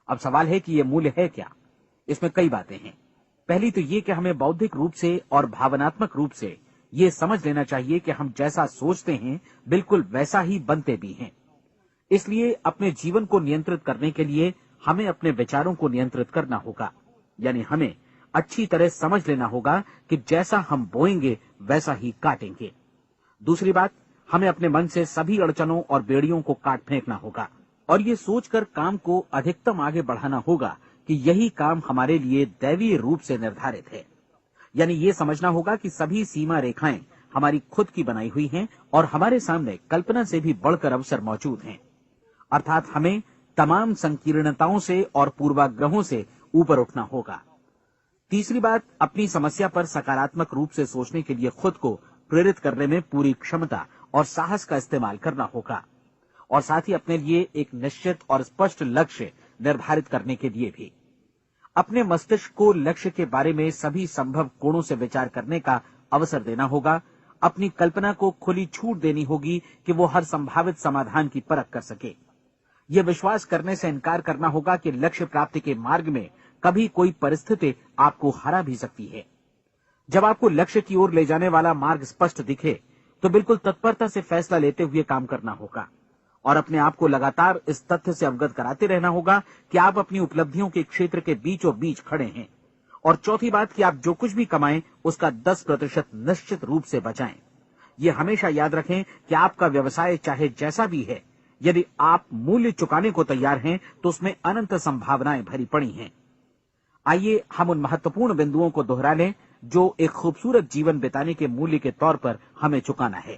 अब सवाल है कि ये मूल्य है क्या? इसमें कई बातें हैं। पहली तो ये कि हमें बौद्धिक रूप से और भावनात्मक रूप से ये समझ लेना चाहिए कि हम जैसा सोचते हैं बिल्कुल वैसा ही बनते भी हैं। इसलिए अपने जीवन को नियंत्रित करने के लिए हमें अपने विचारों को नियंत्रित करना होगा। यानी हमें अच्छी तरह समझ लेना होगा कि जैसा हम बोएंगे वैसा ही काटेंगे। दूसरी बात, हमें अपने मन से सभी अड़चनों और बेड़ियों को काट फेंकना होगा और ये सोचकर काम को अधिकतम आगे बढ़ाना होगा कि यही काम हमारे लिए दैवीय रूप से निर्धारित है। यानी ये समझना होगा कि सभी सीमा रेखाएं हमारी खुद की बनाई हुई हैं और हमारे सामने कल्पना से भी बढ़कर अवसर मौजूद हैं। अर्थात हमें तमाम संकीर्णताओं से और पूर्वाग्रहों से ऊपर उठना होगा। तीसरी बात, अपनी समस्या पर सकारात्मक रूप से सोचने के लिए खुद को प्रेरित करने में पूरी क्षमता और साहस का इस्तेमाल करना होगा, और साथ ही अपने लिए एक निश्चित और स्पष्ट लक्ष्य निर्धारित करने के लिए भी। अपने मस्तिष्क को लक्ष्य के बारे में सभी संभव कोणों से विचार करने का अवसर देना होगा। अपनी कल्पना को खुली छूट देनी होगी कि वो हर संभावित समाधान की परख कर सके। ये विश्वास करने से इनकार करना होगा कि लक्ष्य प्राप्ति के मार्ग में कभी कोई परिस्थिति आपको हरा भी सकती है। जब आपको लक्ष्य की ओर ले जाने वाला मार्ग स्पष्ट दिखे तो बिल्कुल तत्परता से फैसला लेते हुए काम करना होगा और अपने आप को लगातार इस तथ्य से अवगत कराते रहना होगा कि आप अपनी उपलब्धियों के क्षेत्र के बीचों बीच खड़े हैं। और चौथी बात कि आप जो कुछ भी कमाएं उसका 10% निश्चित रूप से बचाएं। ये हमेशा याद रखें कि आपका व्यवसाय चाहे जैसा भी है, यदि आप मूल्य चुकाने को तैयार हैं तो उसमें अनंत संभावनाएं भरी पड़ी हैं। आइए हम उन महत्वपूर्ण बिंदुओं को दोहरा लें जो एक खूबसूरत जीवन बिताने के मूल्य के तौर पर हमें चुकाना है।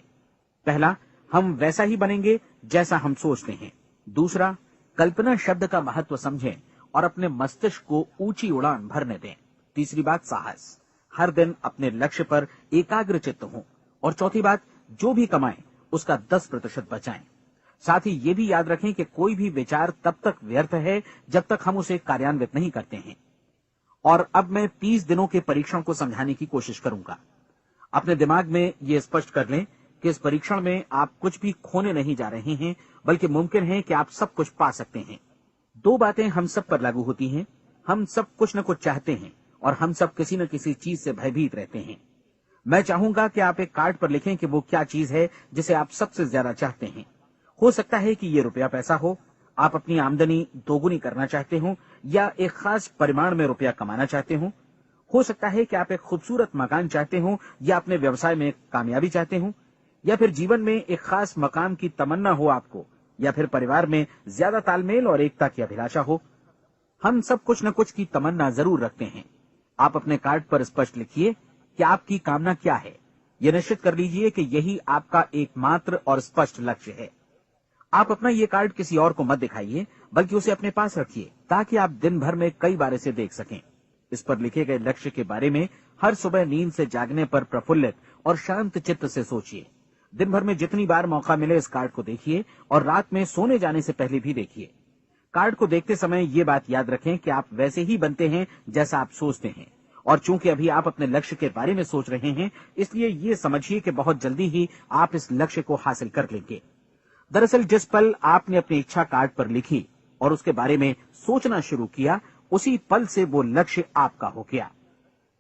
पहला, हम वैसा ही बनेंगे जैसा हम सोचते हैं। दूसरा, कल्पना शब्द का महत्व समझें और अपने मस्तिष्क को ऊंची उड़ान भरने दें। तीसरी बात, साहस, हर दिन अपने लक्ष्य पर एकाग्र चित्त हों। और चौथी बात, जो भी कमाएं उसका 10% बचाएं। साथ ही ये भी याद रखें कि कोई भी विचार तब तक व्यर्थ है जब तक हम उसे कार्यान्वित नहीं करते हैं। और अब मैं 30 दिनों के परीक्षण को समझाने की कोशिश करूंगा। अपने दिमाग में ये स्पष्ट कर लें कि इस परीक्षण में आप कुछ भी खोने नहीं जा रहे हैं, बल्कि मुमकिन है कि आप सब कुछ पा सकते हैं। दो बातें हम सब पर लागू होती हैं। हम सब कुछ न कुछ चाहते हैं और हम सब किसी न किसी चीज से भयभीत रहते हैं। मैं चाहूंगा कि आप एक कार्ड पर लिखें कि वो क्या चीज है जिसे आप सबसे ज्यादा चाहते हैं। हो सकता है कि ये रुपया पैसा हो, आप अपनी आमदनी दोगुनी करना चाहते हो, या एक खास परिमाण में रुपया कमाना चाहते हो सकता है कि आप एक खूबसूरत मकान चाहते हो, या अपने व्यवसाय में कामयाबी चाहते हो, या फिर जीवन में एक खास मकाम की तमन्ना हो आपको, या फिर परिवार में ज्यादा तालमेल और एकता की अभिलाषा हो। हम सब कुछ न कुछ की तमन्ना जरूर रखते हैं। आप अपने कार्ड पर स्पष्ट लिखिए कि आपकी कामना क्या है। यह निश्चित कर लीजिए कि यही आपका एकमात्र और स्पष्ट लक्ष्य है। आप अपना ये कार्ड किसी और को मत दिखाइए, बल्कि उसे अपने पास रखिए ताकि आप दिन भर में कई बार इसे देख सकें। इस पर लिखे गए लक्ष्य के बारे में हर सुबह नींद से जागने पर प्रफुल्लित और शांत चित्त से सोचिए। दिन भर में जितनी बार मौका मिले इस कार्ड को देखिए और रात में सोने जाने से पहले भी देखिए। कार्ड को देखते समय ये बात याद रखें कि आप वैसे ही बनते हैं जैसा आप सोचते हैं। और चूंकि अभी आप अपने लक्ष्य के बारे में सोच रहे हैं, इसलिए ये समझिए कि बहुत जल्दी ही आप इस लक्ष्य को हासिल कर लेंगे। दरअसल जिस पल आपने अपनी इच्छा कार्ड पर लिखी और उसके बारे में सोचना शुरू किया, उसी पल से वो लक्ष्य आपका हो गया।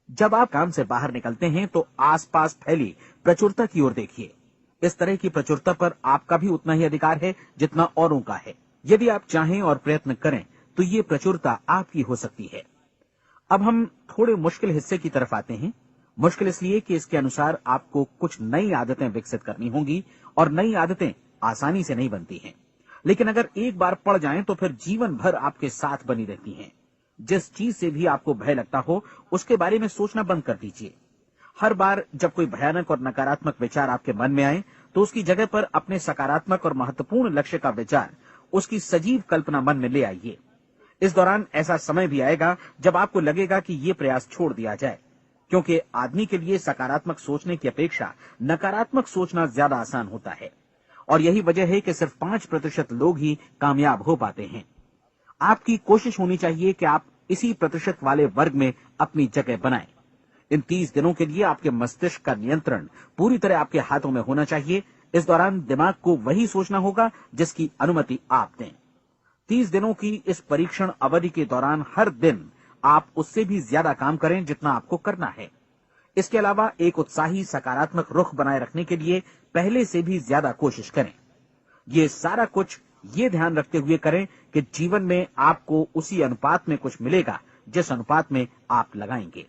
जब आप काम से बाहर निकलते हैं तो आसपास फैली प्रचुरता की ओर देखिए। इस तरह की प्रचुरता पर आपका भी उतना ही अधिकार है जितना औरों का है। यदि आप चाहें और प्रयत्न करें तो ये प्रचुरता आपकी हो सकती है। अब हम थोड़े मुश्किल हिस्से की तरफ आते हैं। मुश्किल इसलिए कि इसके अनुसार आपको कुछ नई आदतें विकसित करनी होंगी और नई आदतें आसानी से नहीं बनती हैं, लेकिन अगर एक बार पड़ जाएं तो फिर जीवन भर आपके साथ बनी रहती हैं। जिस चीज से भी आपको भय लगता हो उसके बारे में सोचना बंद कर दीजिए। हर बार जब कोई भयानक और नकारात्मक विचार आपके मन में आए तो उसकी जगह पर अपने सकारात्मक और महत्वपूर्ण लक्ष्य का विचार, उसकी सजीव कल्पना मन में ले आइए। इस दौरान ऐसा समय भी आएगा जब आपको लगेगा कि ये प्रयास छोड़ दिया जाए, क्योंकि आदमी के लिए सकारात्मक सोचने की अपेक्षा नकारात्मक सोचना ज्यादा आसान होता है। और यही वजह है कि सिर्फ 5% लोग ही कामयाब हो पाते हैं। आपकी कोशिश होनी चाहिए कि आप इसी प्रतिशत वाले वर्ग में अपनी जगह बनाएं। इन 30 दिनों के लिए आपके मस्तिष्क का नियंत्रण पूरी तरह आपके हाथों में होना चाहिए। इस दौरान दिमाग को वही सोचना होगा जिसकी अनुमति आप दें। 30 दिनों की इस परीक्षण अवधि के दौरान हर दिन आप उससे भी ज्यादा काम करें जितना आपको करना है। इसके अलावा एक उत्साही सकारात्मक रुख बनाए रखने के लिए पहले से भी ज्यादा कोशिश करें। ये सारा कुछ ये ध्यान रखते हुए करें कि जीवन में आपको उसी अनुपात में कुछ मिलेगा जिस अनुपात में आप लगाएंगे।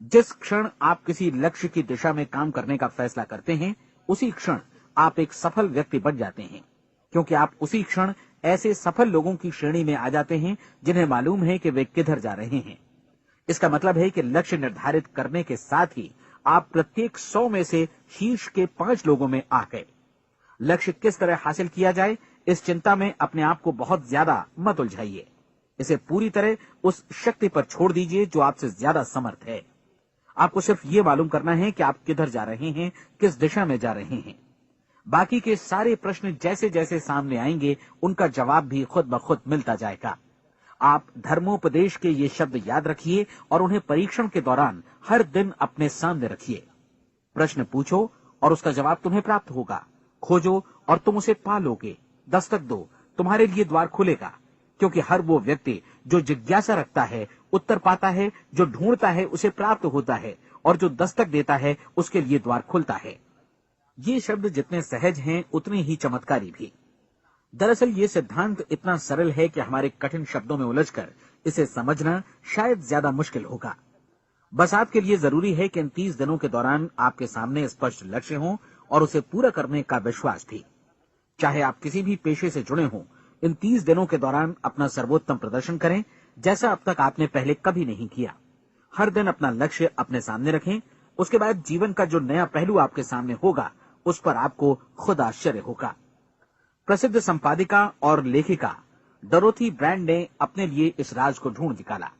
जिस क्षण आप किसी लक्ष्य की दिशा में काम करने का फैसला करते हैं, उसी क्षण आप एक सफल व्यक्ति बन जाते हैं, क्योंकि आप उसी क्षण ऐसे सफल लोगों की श्रेणी में आ जाते हैं जिन्हें मालूम है कि वे किधर जा रहे हैं। इसका मतलब है कि लक्ष्य निर्धारित करने के साथ ही आप प्रत्येक 100 में से शीर्ष के 5 लोगों में आ गए। लक्ष्य किस तरह हासिल किया जाए, इस चिंता में अपने आप को बहुत ज्यादा मत उलझाइए। इसे पूरी तरह उस शक्ति पर छोड़ दीजिए जो आपसे ज्यादा समर्थ है। आपको सिर्फ ये मालूम करना है कि आप किधर जा रहे हैं, किस दिशा में जा रहे हैं। बाकी के सारे प्रश्न जैसे जैसे सामने आएंगे उनका जवाब भी खुद ब खुद मिलता जाएगा। आप धर्मोपदेश के ये शब्द याद रखिए और उन्हें परीक्षण के दौरान हर दिन अपने सामने रखिए। प्रश्न पूछो और उसका जवाब तुम्हें प्राप्त होगा। खोजो और तुम उसे पा लोगे। दस्तक दो, तुम्हारे लिए द्वार खुलेगा। क्योंकि हर वो व्यक्ति जो जिज्ञासा रखता है उत्तर पाता है, जो ढूंढता है उसे प्राप्त होता है, और जो दस्तक देता है उसके लिए द्वार खुलता है। ये शब्द जितने सहज हैं उतने ही चमत्कारी भी। दरअसल ये सिद्धांत इतना सरल है कि हमारे कठिन शब्दों में उलझकर इसे समझना शायद ज्यादा मुश्किल होगा। बस आपके लिए जरूरी है कि इन 30 दिनों के दौरान आपके सामने स्पष्ट लक्ष्य हो और उसे पूरा करने का विश्वास भी। चाहे आप किसी भी पेशे से जुड़े हों, इन 30 दिनों के दौरान अपना सर्वोत्तम प्रदर्शन करें, जैसा अब तक आपने पहले कभी नहीं किया। हर दिन अपना लक्ष्य अपने सामने रखें। उसके बाद जीवन का जो नया पहलू आपके सामने होगा उस पर आपको खुद आश्चर्य होगा। प्रसिद्ध संपादिका और लेखिका डोरोथी ब्रैंड ने अपने लिए इस राज को ढूंढ निकाला।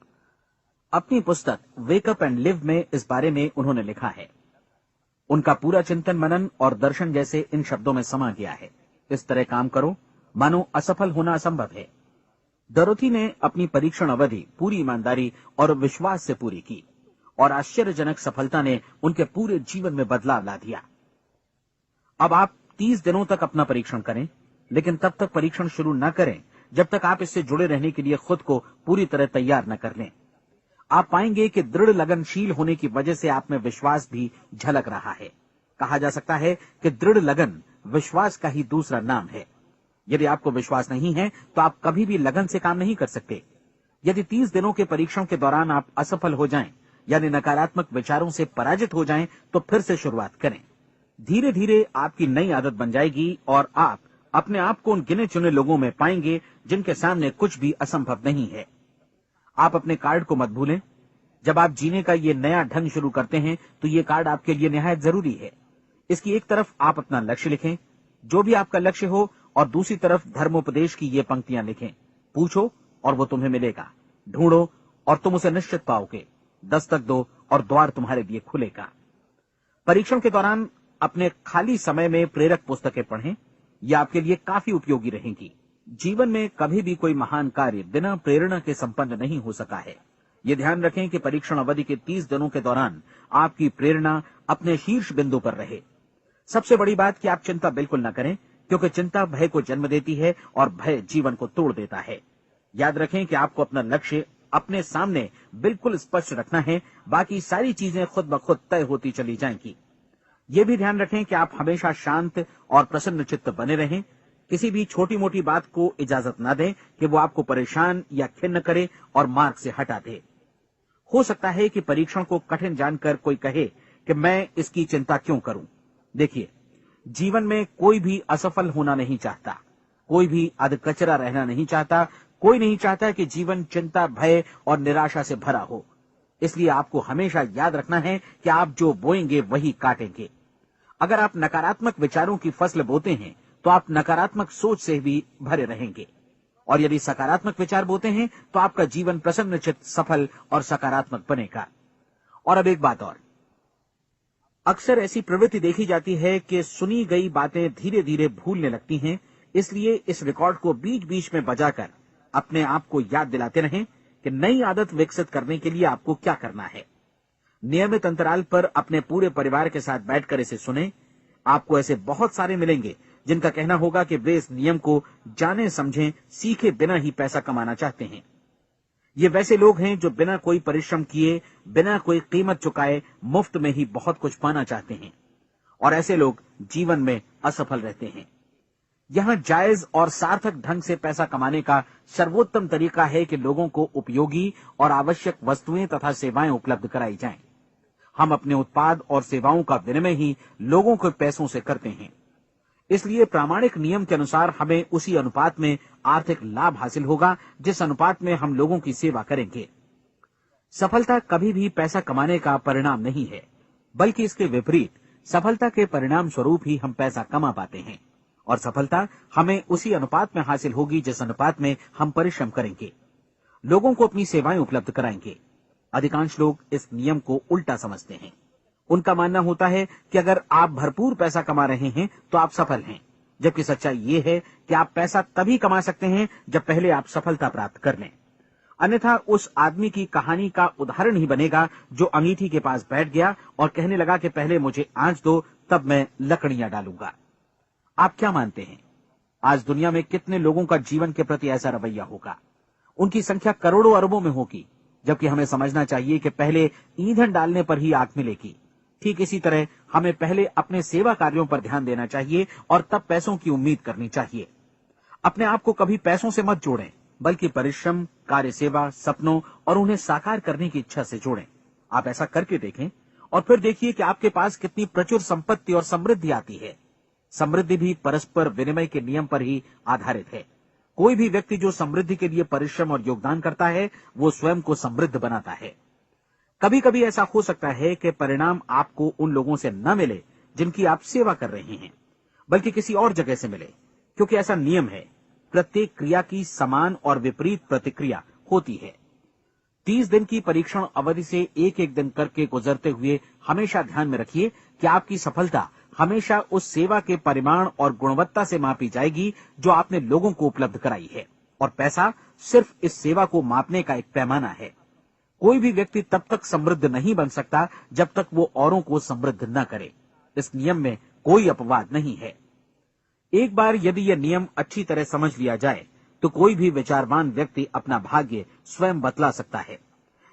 अपनी पुस्तक वेक अप एंड लिव में इस बारे में उन्होंने लिखा है। उनका पूरा चिंतन मनन और दर्शन जैसे इन शब्दों में समा गया है। इस तरह काम करो मानो असफल होना असंभव है। डोरोथी ने अपनी परीक्षण अवधि पूरी ईमानदारी और विश्वास से पूरी की और आश्चर्यजनक सफलता ने उनके पूरे जीवन में बदलाव ला दिया। अब आप 30 दिनों तक अपना परीक्षण करें, लेकिन तब तक परीक्षण शुरू न करें जब तक आप इससे जुड़े रहने के लिए खुद को पूरी तरह तैयार न कर लें। आप पाएंगे कि दृढ़ लगनशील होने की वजह से आप में विश्वास भी झलक रहा है। कहा जा सकता है कि दृढ़ लगन विश्वास का ही दूसरा नाम है। यदि आपको विश्वास नहीं है तो आप कभी भी लगन से काम नहीं कर सकते। यदि 30 दिनों के परीक्षण के दौरान आप असफल हो जाएं, यानी नकारात्मक विचारों से पराजित हो जाएं, तो फिर से शुरुआत करें। धीरे धीरे आपकी नई आदत बन जाएगी और आप अपने आप को उन गिने चुने लोगों में पाएंगे जिनके सामने कुछ भी असंभव नहीं है। आप अपने कार्ड को मत भूलें। जब आप जीने का ये नया ढंग शुरू करते हैं तो ये कार्ड आपके लिए निहायत जरूरी है। इसकी एक तरफ आप अपना लक्ष्य लिखें, जो भी आपका लक्ष्य हो, और दूसरी तरफ धर्मोपदेश की ये पंक्तियां लिखें। पूछो और वो तुम्हें मिलेगा, ढूंढो और तुम उसे निश्चित पाओगे, दस्तक दो और द्वार तुम्हारे लिए खुलेगा। परीक्षण के दौरान अपने खाली समय में प्रेरक पुस्तकें पढ़ें। ये आपके लिए काफी उपयोगी रहेंगी। जीवन में कभी भी कोई महान कार्य बिना प्रेरणा के संपन्न नहीं हो सका है। ये ध्यान रखें कि परीक्षण अवधि के 30 दिनों के दौरान आपकी प्रेरणा अपने शीर्ष बिंदु पर रहे। सबसे बड़ी बात कि आप चिंता बिल्कुल न करें, क्योंकि चिंता भय को जन्म देती है और भय जीवन को तोड़ देता है। याद रखें कि आपको अपना लक्ष्य अपने सामने बिल्कुल स्पष्ट रखना है, बाकी सारी चीजें खुद ब खुद तय होती चली जाएंगी। ये भी ध्यान रखें कि आप हमेशा शांत और प्रसन्न चित्त बने रहें। किसी भी छोटी मोटी बात को इजाजत न दें कि वो आपको परेशान या खिन्न करे और मार्ग से हटा दे। हो सकता है कि परीक्षण को कठिन जानकर कोई कहे कि मैं इसकी चिंता क्यों करूं। देखिए, जीवन में कोई भी असफल होना नहीं चाहता, कोई भी अधकचरा रहना नहीं चाहता, कोई नहीं चाहता कि जीवन चिंता, भय और निराशा से भरा हो। इसलिए आपको हमेशा याद रखना है कि आप जो बोएंगे वही काटेंगे। अगर आप नकारात्मक विचारों की फसल बोते हैं तो आप नकारात्मक सोच से भी भरे रहेंगे, और यदि सकारात्मक विचार बोते हैं तो आपका जीवन प्रसन्नचित्त, सफल और सकारात्मक बनेगा। और अब एक बात और, अक्सर ऐसी प्रवृत्ति देखी जाती है कि सुनी गई बातें धीरे धीरे भूलने लगती हैं। इसलिए इस रिकॉर्ड को बीच बीच में बजाकर अपने आप को याद दिलाते रहें कि नई आदत विकसित करने के लिए आपको क्या करना है। नियमित अंतराल पर अपने पूरे परिवार के साथ बैठकर इसे सुने। आपको ऐसे बहुत सारे मिलेंगे जिनका कहना होगा कि वे इस नियम को जाने समझे सीखे बिना ही पैसा कमाना चाहते हैं। ये वैसे लोग हैं जो बिना कोई परिश्रम किए, बिना कोई कीमत चुकाए मुफ्त में ही बहुत कुछ पाना चाहते हैं, और ऐसे लोग जीवन में असफल रहते हैं। यहां जायज और सार्थक ढंग से पैसा कमाने का सर्वोत्तम तरीका है कि लोगों को उपयोगी और आवश्यक वस्तुएं तथा सेवाएं उपलब्ध कराई जाएं। हम अपने उत्पाद और सेवाओं का विनिमय ही लोगों के पैसों से करते हैं। इसलिए प्रामाणिक नियम के अनुसार हमें उसी अनुपात में आर्थिक लाभ हासिल होगा जिस अनुपात में हम लोगों की सेवा करेंगे। सफलता कभी भी पैसा कमाने का परिणाम नहीं है, बल्कि इसके विपरीत सफलता के परिणाम स्वरूप ही हम पैसा कमा पाते हैं, और सफलता हमें उसी अनुपात में हासिल होगी जिस अनुपात में हम परिश्रम करेंगे, लोगों को अपनी सेवाएं उपलब्ध कराएंगे। अधिकांश लोग इस नियम को उल्टा समझते हैं। उनका मानना होता है कि अगर आप भरपूर पैसा कमा रहे हैं तो आप सफल हैं, जबकि सच्चाई ये है कि आप पैसा तभी कमा सकते हैं जब पहले आप सफलता प्राप्त कर लें। अन्यथा उस आदमी की कहानी का उदाहरण ही बनेगा जो अंगीठी के पास बैठ गया और कहने लगा कि पहले मुझे आंच दो, तब मैं लकड़ियां डालूंगा। आप क्या मानते हैं, आज दुनिया में कितने लोगों का जीवन के प्रति ऐसा रवैया होगा? उनकी संख्या करोड़ों अरबों में होगी, जबकि हमें समझना चाहिए कि पहले ईंधन डालने पर ही आग मिलेगी। ठीक इसी तरह हमें पहले अपने सेवा कार्यों पर ध्यान देना चाहिए और तब पैसों की उम्मीद करनी चाहिए। अपने आप को कभी पैसों से मत जोड़ें, बल्कि परिश्रम, कार्य सेवा, सपनों और उन्हें साकार करने की इच्छा से जोड़ें। आप ऐसा करके देखें और फिर देखिए कि आपके पास कितनी प्रचुर संपत्ति और समृद्धि आती है। समृद्धि भी परस्पर विनिमय के नियम पर ही आधारित है। कोई भी व्यक्ति जो समृद्धि के लिए परिश्रम और योगदान करता है, वो स्वयं को समृद्ध बनाता है। कभी कभी ऐसा हो सकता है कि परिणाम आपको उन लोगों से न मिले जिनकी आप सेवा कर रहे हैं, बल्कि किसी और जगह से मिले, क्योंकि ऐसा नियम है, प्रत्येक क्रिया की समान और विपरीत प्रतिक्रिया होती है। 30 दिन की परीक्षण अवधि से एक एक दिन करके गुजरते हुए हमेशा ध्यान में रखिए कि आपकी सफलता हमेशा उस सेवा के परिमाण और गुणवत्ता से मापी जाएगी जो आपने लोगों को उपलब्ध कराई है, और पैसा सिर्फ इस सेवा को मापने का एक पैमाना है। कोई भी व्यक्ति तब तक समृद्ध नहीं बन सकता जब तक वो औरों को समृद्ध न करे। इस नियम में कोई अपवाद नहीं है। एक बार यदि यह नियम अच्छी तरह समझ लिया जाए तो कोई भी विचारवान व्यक्ति अपना भाग्य स्वयं बतला सकता है।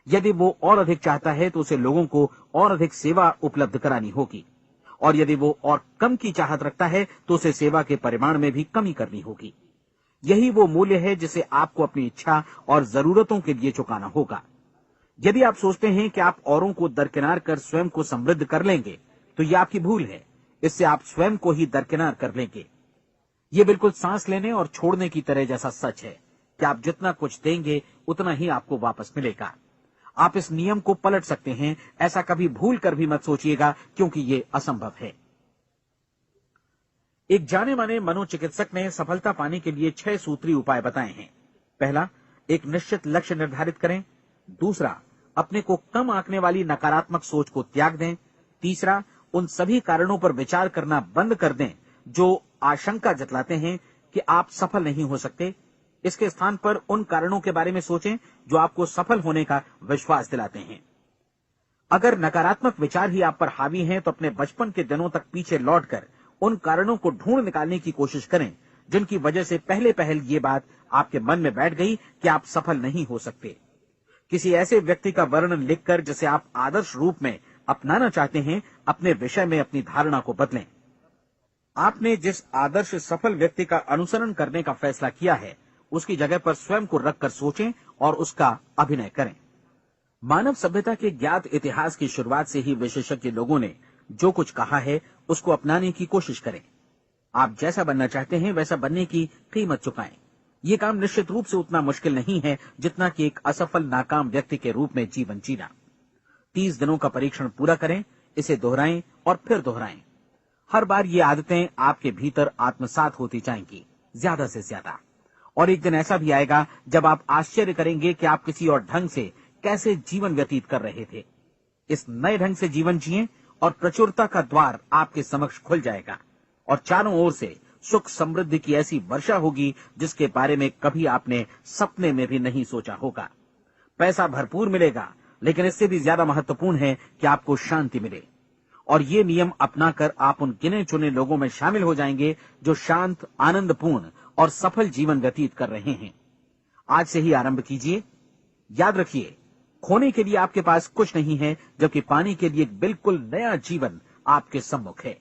यदि वो और अधिक चाहता है तो उसे लोगों को और अधिक सेवा उपलब्ध करानी होगी, और यदि वो और कम की चाहत रखता है तो उसे सेवा के परिमाण में भी कमी करनी होगी। यही वो मूल्य है जिसे आपको अपनी इच्छा और जरूरतों के लिए चुकाना होगा। यदि आप सोचते हैं कि आप औरों को दरकिनार कर स्वयं को समृद्ध कर लेंगे, तो यह आपकी भूल है। इससे आप स्वयं को ही दरकिनार कर लेंगे। ये बिल्कुल सांस लेने और छोड़ने की तरह जैसा सच है कि आप जितना कुछ देंगे उतना ही आपको वापस मिलेगा। आप इस नियम को पलट सकते हैं, ऐसा कभी भूल कर भी मत सोचिएगा, क्योंकि ये असंभव है। एक जाने माने मनोचिकित्सक ने सफलता पाने के लिए 6 सूत्री उपाय बताए हैं। पहला, एक निश्चित लक्ष्य निर्धारित करें। दूसरा, अपने को कम आंकने वाली नकारात्मक सोच को त्याग दें। तीसरा, उन सभी कारणों पर विचार करना बंद कर दें जो आशंका जतलाते हैं कि आप सफल नहीं हो सकते। इसके स्थान पर उन कारणों के बारे में सोचें जो आपको सफल होने का विश्वास दिलाते हैं। अगर नकारात्मक विचार ही आप पर हावी हैं, तो अपने बचपन के दिनों तक पीछे लौटकर उन कारणों को ढूंढ निकालने की कोशिश करें जिनकी वजह से पहले पहल ये बात आपके मन में बैठ गई कि आप सफल नहीं हो सकते। किसी ऐसे व्यक्ति का वर्णन लिखकर जिसे आप आदर्श रूप में अपनाना चाहते हैं, अपने विषय में अपनी धारणा को बदलें। आपने जिस आदर्श सफल व्यक्ति का अनुसरण करने का फैसला किया है, उसकी जगह पर स्वयं को रखकर सोचें और उसका अभिनय करें। मानव सभ्यता के ज्ञात इतिहास की शुरुआत से ही विशेषज्ञ लोगों ने जो कुछ कहा है उसको अपनाने की कोशिश करें। आप जैसा बनना चाहते हैं वैसा बनने की कीमत चुकाएं। ये काम निश्चित रूप से उतना मुश्किल नहीं है जितना कि एक असफल नाकाम व्यक्ति के रूप में जीवन जीना। 30 दिनों का परीक्षण पूरा करें, इसे दोहराएं और फिर दोहराएं। हर बार ये आदतें आपके भीतर आत्मसात होती जाएंगी, ज्यादा से ज्यादा। और एक दिन ऐसा भी आएगा जब आप आश्चर्य करेंगे कि आप किसी और ढंग से कैसे जीवन व्यतीत कर रहे थे। इस नए ढंग से जीवन जिएं और प्रचुरता का द्वार आपके समक्ष खुल जाएगा और चारों ओर से सुख समृद्धि की ऐसी वर्षा होगी जिसके बारे में कभी आपने सपने में भी नहीं सोचा होगा। पैसा भरपूर मिलेगा, लेकिन इससे भी ज्यादा महत्वपूर्ण है कि आपको शांति मिले। और ये नियम अपनाकर आप उन गिने चुने लोगों में शामिल हो जाएंगे जो शांत, आनंदपूर्ण और सफल जीवन व्यतीत कर रहे हैं। आज से ही आरंभ कीजिए। याद रखिए, खोने के लिए आपके पास कुछ नहीं है, जबकि पाने के लिए एक बिल्कुल नया जीवन आपके सम्मुख है।